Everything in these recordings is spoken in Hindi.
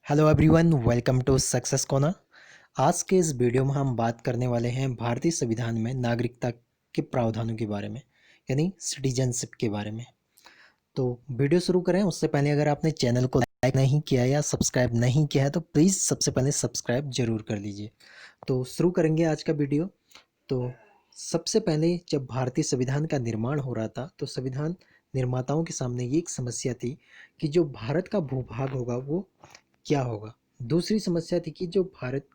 Hello everyone, welcome to success corner. आज के इस वीडियो में हम बात करने वाले हैं भारतीय संविधान में नागरिकता के प्रावधानों के बारे में, यानी सिटीजनशिप के बारे में। तो वीडियो शुरू करें उससे पहले अगर आपने चैनल को लाइक नहीं किया या सब्सक्राइब नहीं किया है तो प्लीज़ सबसे पहले सब्सक्राइब जरूर कर लीजिए। तो शुरू करेंगे आज का वीडियो। तो सबसे पहले जब भारतीय संविधान का निर्माण हो रहा था तो संविधान निर्माताओं के सामने ये एक समस्या थी कि जो भारत का भूभाग होगा वो क्या होगा। दूसरी समस्या थी कि जो भारत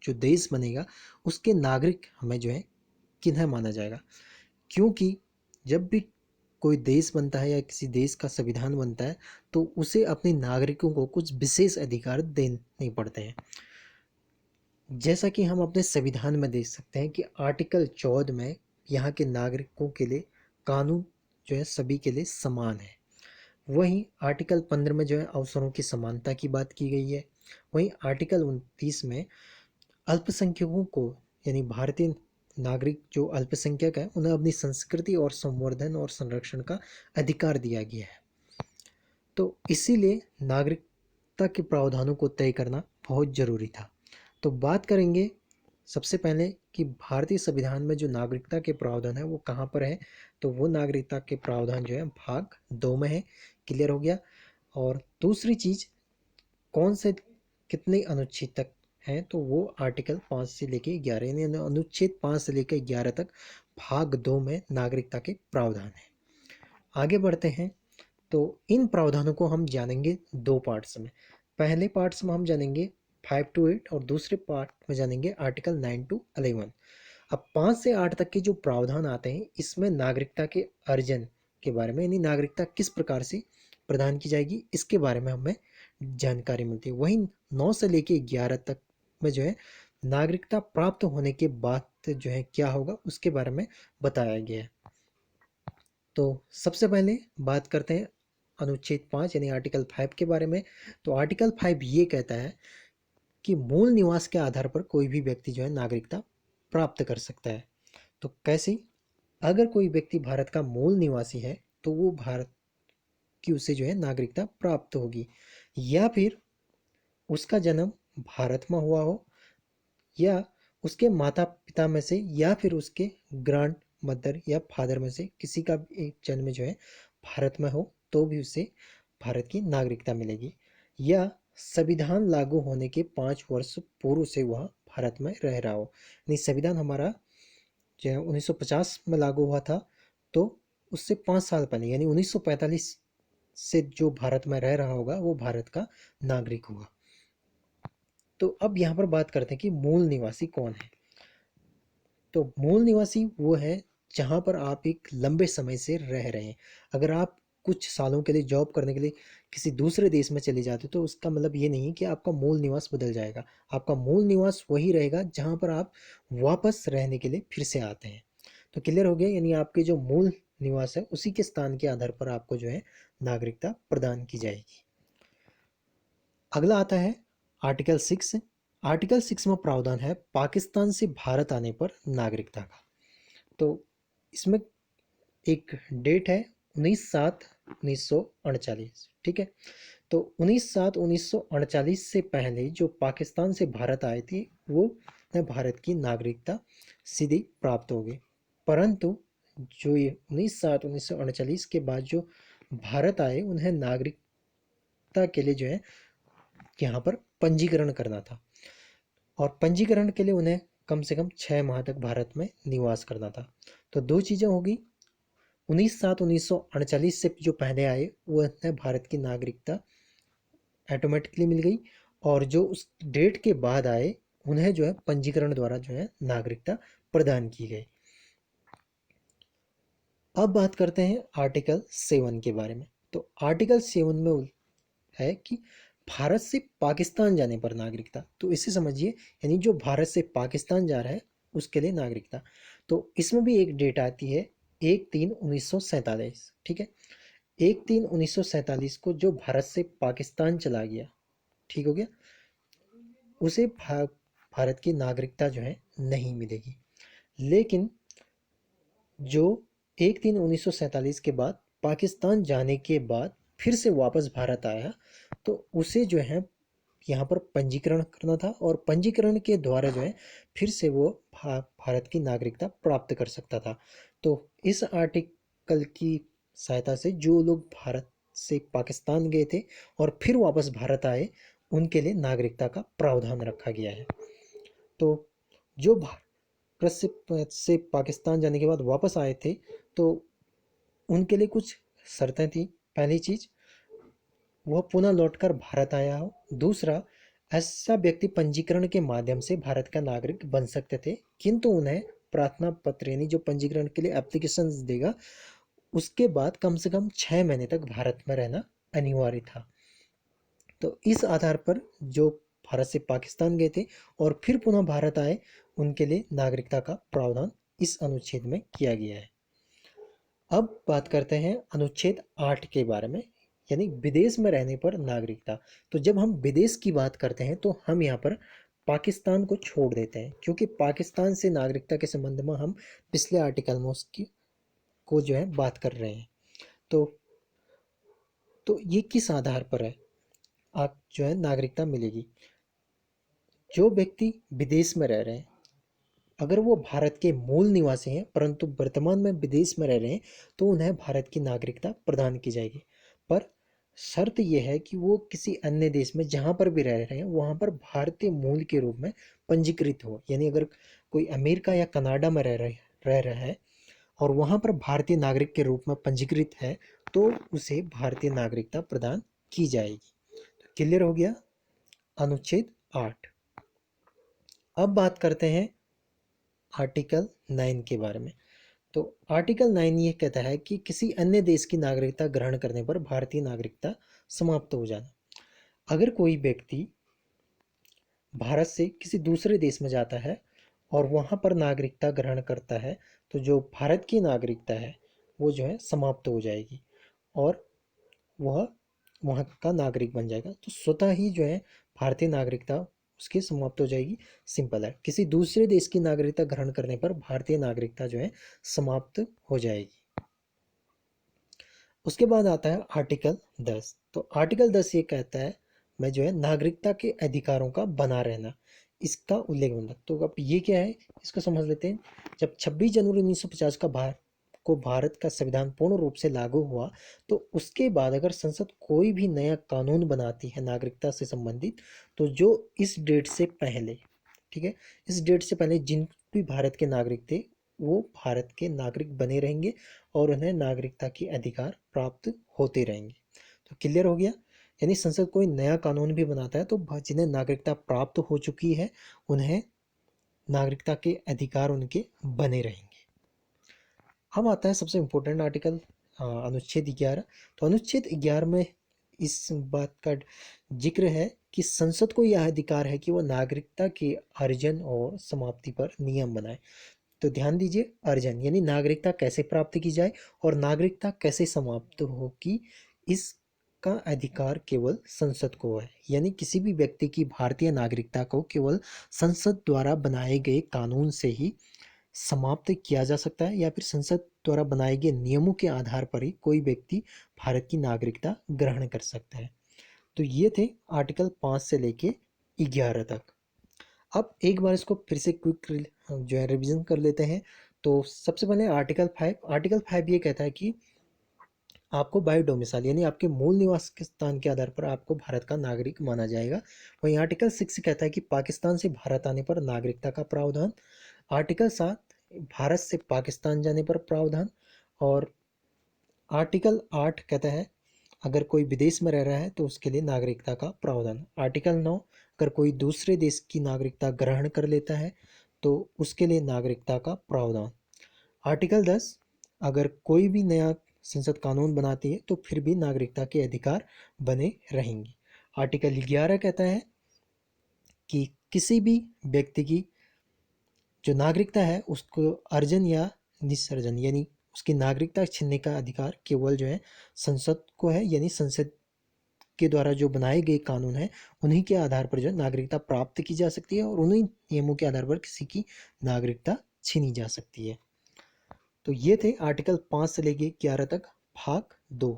जो देश बनेगा उसके नागरिक हमें जो है किन्हें माना जाएगा, क्योंकि जब भी कोई देश बनता है या किसी देश का संविधान बनता है तो उसे अपने नागरिकों को कुछ विशेष अधिकार देने पड़ते हैं। जैसा कि हम अपने संविधान में देख सकते हैं कि आर्टिकल 14 में यहाँ के नागरिकों के लिए कानून जो है सभी के लिए समान है। वहीं आर्टिकल 15 में जो है अवसरों की समानता की बात की गई है। वहीं आर्टिकल 29 में अल्पसंख्यकों को, यानी भारतीय नागरिक जो अल्पसंख्यक है, उन्हें अपनी संस्कृति और संवर्धन और संरक्षण का अधिकार दिया गया है। तो इसीलिए नागरिकता के प्रावधानों को तय करना बहुत जरूरी था। तो बात करेंगे सबसे पहले कि भारतीय संविधान में जो नागरिकता के प्रावधान है वो कहाँ पर है। तो वो नागरिकता के प्रावधान जो है भाग 2 में है। क्लियर हो गया। और दूसरी चीज, कौन से कितने अनुच्छेद तक हैं, तो वो आर्टिकल 5 से लेके 11, यानी अनुच्छेद 5 से लेकर 11 तक भाग 2 में नागरिकता के प्रावधान है। आगे बढ़ते हैं। तो इन प्रावधानों को हम जानेंगे दो पार्ट्स में। पहले पार्ट्स में हम जानेंगे 5 to 8 और दूसरे पार्ट में जानेंगे आर्टिकल 9 to 11। अब 5 से 8 तक के जो प्रावधान आते हैं इसमें नागरिकता के अर्जन के बारे में, यानी नागरिकता किस प्रकार से प्रदान की जाएगी इसके बारे में हमें जानकारी मिलती है। वहीं 9 से लेके 11 तक में जो है नागरिकता प्राप्त होने के बाद जो है क्या होगा उसके बारे में बताया गया है। तो सबसे पहले बात करते हैं अनुच्छेद 5 यानी आर्टिकल 5 के बारे में। तो आर्टिकल 5 ये कहता है कि मूल निवास के आधार पर कोई भी व्यक्ति जो है नागरिकता प्राप्त कर सकता है। तो कैसे? अगर कोई व्यक्ति भारत का मूल निवासी है तो वो भारत की उसे जो है नागरिकता प्राप्त होगी, या फिर उसका जन्म भारत में हुआ हो, या उसके माता पिता में से या फिर उसके ग्रांड मदर या फादर में से किसी का भी एक जन्म जो है भारत में हो तो भी उसे भारत की नागरिकता मिलेगी, या संविधान लागू होने के 5 वर्ष पूर्व से वह भारत में रह रहा हो। नहीं, संविधान हमारा जो है 1950 में लागू हुआ था, तो उससे 5 साल पहले यानी 1945 से जो भारत में रह रहा होगा वो भारत का नागरिक होगा। तो अब यहाँ पर बात करते हैं कि मूल निवासी कौन है। तो मूल निवासी वो है जहाँ पर आप एक लंबे समय से रह रहे हैं। अगर आप कुछ सालों के लिए जॉब करने के लिए किसी दूसरे देश में चले जाते हो तो उसका मतलब ये नहीं कि आपका मूल निवास बदल जाएगा। आपका मूल निवास वही रहेगा जहाँ पर आप वापस रहने के लिए फिर से आते हैं। तो क्लियर हो गया, यानी आपके जो मूल निवास है उसी के स्थान के आधार पर आपको जो है नागरिकता प्रदान की जाएगी। अगला आता है आर्टिकल 6। आर्टिकल 6 में प्रावधान है पाकिस्तान से भारत आने पर नागरिकता का। तो इसमें एक डेट है 19/7/1948। ठीक है। तो 19/7/1948 से पहले जो पाकिस्तान से भारत आए थे वो भारत की नागरिकता सीधी प्राप्त हो गई। परंतु जो ये 19/7/1948 के बाद जो भारत आए उन्हें नागरिकता के लिए जो है यहाँ पर पंजीकरण करना था, और पंजीकरण के लिए उन्हें कम से कम 6 माह तक भारत में निवास करना था। तो दो चीज़ें होगी, 19/7/1948 से जो पहले आए वो उन्हें भारत की नागरिकता ऑटोमेटिकली मिल गई, और जो उस डेट के बाद आए उन्हें जो है पंजीकरण द्वारा जो है नागरिकता प्रदान की गई। अब बात करते हैं आर्टिकल 7 के बारे में। तो आर्टिकल 7 में है कि भारत से पाकिस्तान जाने पर नागरिकता। तो इसे समझिए, यानी जो भारत से पाकिस्तान जा रहा है उसके लिए नागरिकता। तो इसमें भी एक डेट आती है 1/3/1947। ठीक है। 1/3/1947 को जो भारत से पाकिस्तान चला गया, ठीक हो गया, उसे भारत की नागरिकता जो है नहीं मिलेगी। लेकिन जो 1/3/1947 के बाद पाकिस्तान जाने के बाद फिर से वापस भारत आया तो उसे जो है यहाँ पर पंजीकरण करना था, और पंजीकरण के द्वारा जो है फिर से वो भारत की नागरिकता प्राप्त कर सकता था। तो इस आर्टिकल की सहायता से जो लोग भारत से पाकिस्तान गए थे और फिर वापस भारत आए, उनके लिए नागरिकता का प्रावधान रखा गया है। तो जो भारत से पाकिस्तान जाने के बाद वापस आए थे, तो उनके लिए कुछ शर्तें थी। पहली चीज, वह पुनः लौटकर भारत आया हो। दूसरा, ऐसा व्यक्ति पंजीकरण के माध्यम से भारत का नागरिक बन सकते थे, किंतु उन्हें प्रार्थना पत्र यानी जो पंजीकरण के लिए एप्लीकेशन देगा, उसके बाद कम से कम 6 महीने तक भारत में रहना अनिवार्य था। तो इस आधार पर जो भारत से पाकिस्तान गए थे और फिर पुनः भारत आए, उनके लिए नागरिकता का प्रावधान इस अनुच्छेद में किया गया है। अब बात करते हैं अनुच्छेद 8 के बारे में, यानी विदेश में रहने पर नागरिकता। तो जब हम विदेश की बात करते हैं तो हम यहाँ पर पाकिस्तान को छोड़ देते हैं, क्योंकि पाकिस्तान से नागरिकता के संबंध में हम पिछले आर्टिकल में उसकी को जो है बात कर रहे हैं। तो ये किस आधार पर है आप जो है नागरिकता मिलेगी? जो व्यक्ति विदेश में रह रहे हैं, अगर वो भारत के मूल निवासी हैं परंतु वर्तमान में विदेश में रह रहे हैं, तो उन्हें भारत की नागरिकता प्रदान की जाएगी। पर शर्त यह है कि वो किसी अन्य देश में जहाँ पर भी रह रहे हैं वहाँ पर भारतीय मूल के रूप में पंजीकृत हो। यानी अगर कोई अमेरिका या कनाडा में रह रहा है और वहाँ पर भारतीय नागरिक के रूप में पंजीकृत है, तो उसे भारतीय नागरिकता प्रदान की जाएगी। तो क्लियर हो गया अनुच्छेद 8। अब बात करते हैं आर्टिकल 9 के बारे में। तो आर्टिकल 9 ये कहता है कि किसी अन्य देश की नागरिकता ग्रहण करने पर भारतीय नागरिकता समाप्त हो जाना। अगर कोई व्यक्ति भारत से किसी दूसरे देश में जाता है और वहाँ पर नागरिकता ग्रहण करता है, तो जो भारत की नागरिकता है वो जो है समाप्त हो जाएगी और वह वहाँ का नागरिक बन जाएगा। तो स्वतः ही जो है भारतीय नागरिकता उसकी समाप्त हो जाएगी। सिंपल है, किसी दूसरे देश की नागरिकता ग्रहण करने पर भारतीय नागरिकता जो है समाप्त हो जाएगी। उसके बाद आता है आर्टिकल 10। तो आर्टिकल 10 ये कहता है मैं जो है नागरिकता के अधिकारों का बना रहना, इसका उल्लेख बनता। तो अब ये क्या है इसको समझ लेते हैं। जब 26 जनवरी 1950 भारत का संविधान पूर्ण रूप से लागू हुआ, तो उसके बाद अगर संसद कोई भी नया कानून बनाती है नागरिकता से संबंधित, तो जो इस डेट से पहले, ठीक है, इस डेट से पहले जिन भी भारत के नागरिक थे वो भारत के नागरिक बने रहेंगे और उन्हें नागरिकता के अधिकार प्राप्त होते रहेंगे। तो क्लियर हो गया, यानी संसद कोई नया कानून भी बनाता है तो जिन्हें नागरिकता प्राप्त हो चुकी है उन्हें नागरिकता के अधिकार उनके बने रहेंगे। अब आता है सबसे इम्पोर्टेंट आर्टिकल अनुच्छेद 11। तो अनुच्छेद 11 में इस बात का जिक्र है कि संसद को यह अधिकार है कि वह नागरिकता के अर्जन और समाप्ति पर नियम बनाए। तो ध्यान दीजिए, अर्जन यानी नागरिकता कैसे प्राप्त की जाए और नागरिकता कैसे समाप्त होगी, इसका अधिकार केवल संसद को है। यानी किसी भी व्यक्ति की भारतीय नागरिकता को केवल संसद द्वारा बनाए गए कानून से ही समाप्त किया जा सकता है, या फिर संसद द्वारा बनाए गए नियमों के आधार पर ही कोई व्यक्ति भारत की नागरिकता ग्रहण कर सकता है। तो ये थे आर्टिकल 5 से लेके 11 तक। अब एक बार इसको फिर से क्विक जो है रिवीजन कर लेते हैं। तो सबसे पहले आर्टिकल 5 ये कहता है कि आपको बायो डोमिसाइल यानी आपके मूल निवास के स्थान के आधार पर आपको भारत का नागरिक माना जाएगा। वहीं आर्टिकल 6 कहता है कि पाकिस्तान से भारत आने पर नागरिकता का प्रावधान। आर्टिकल 7 भारत से पाकिस्तान जाने पर प्रावधान। और आर्टिकल 8 कहता है अगर कोई विदेश में रह रहा है तो उसके लिए नागरिकता का प्रावधान। आर्टिकल 9 अगर कोई दूसरे देश की नागरिकता ग्रहण कर लेता है तो उसके लिए नागरिकता का प्रावधान। आर्टिकल 10 अगर कोई भी नया संसद कानून बनाती है तो फिर भी नागरिकता के अधिकार बने रहेंगे। आर्टिकल 11 कहता है कि किसी भी व्यक्ति की जो नागरिकता है उसको अर्जन या निसर्जन यानी उसकी नागरिकता छीनने का अधिकार केवल जो है संसद को है। यानी संसद के द्वारा जो बनाए गए कानून है उन्हीं के आधार पर जो नागरिकता प्राप्त की जा सकती है और उन्हीं नियमों के आधार पर किसी की नागरिकता छीनी जा सकती है। तो ये थे आर्टिकल 5 से लेके 11 तक भाग 2।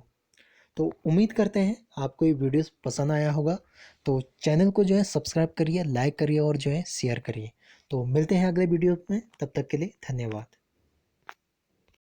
तो उम्मीद करते हैं आपको ये वीडियो पसंद आया होगा। तो चैनल को जो है सब्सक्राइब करिए, लाइक करिए और जो है शेयर करिए। तो मिलते हैं अगले वीडियो में, तब तक के लिए धन्यवाद।